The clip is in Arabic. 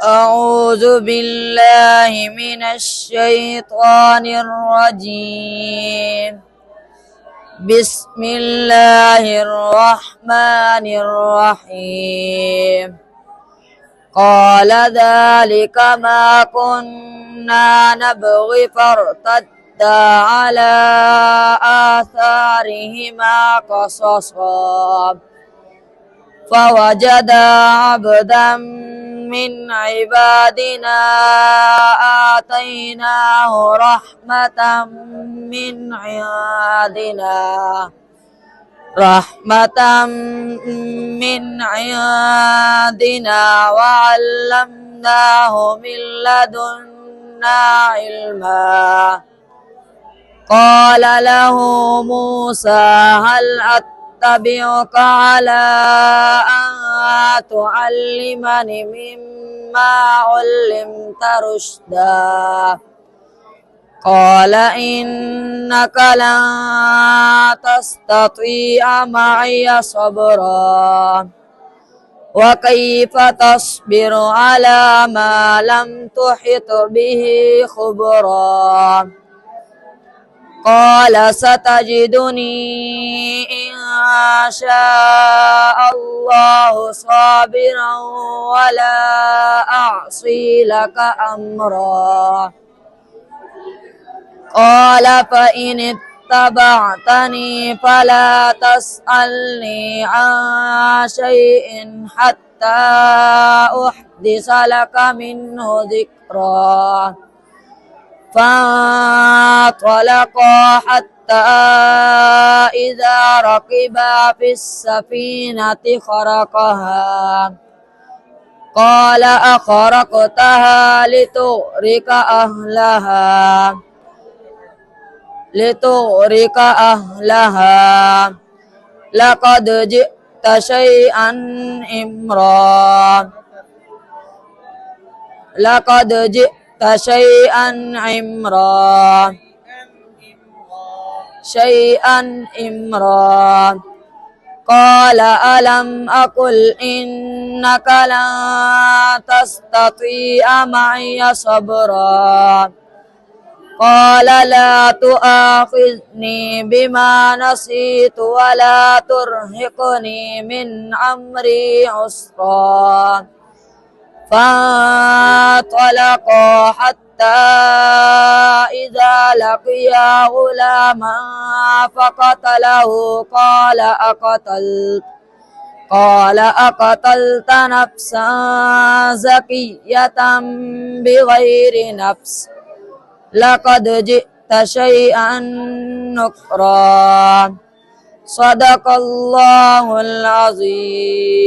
أعوذ بالله من الشيطان الرجيم. بسم الله الرحمن الرحيم. قال ذلك ما كنا نبغي فارتدا على آثارهما قصصا فوجدا عبدا من عبادنا آتيناه رحمة من عندنا وعلمناه من لدنا علما. قال له موسى هل أتبعك على أن تعلمني مما علمت رشدا؟ قال إنك لن تستطيع معي صبرا وكيف تصبر على ما لم تحط به خبرا؟ قال ستجدني إن شاء الله صابرا ولا أعصي لك أمرا. قال فإن اتبعتني فلا تسألني عن شيء حتى أحدث لك منه ذكرا. فانطلقا حتى إذا ركبا في السفينة خرقها. قال أخرقتها لتغرق أهلها لقد جئت شيئا إمرا. قال ألم أقل إنك لن تستطيع معي صبرا؟ قال لا تؤاخذني بما نسيت ولا ترهقني من أمري عسرا. فانطلقا حتى إذا لقيا غلاما فقتله. قال أقتلت نفسا زكية بغير نفس لقد جئت شيئا نكرا. صدق الله العظيم.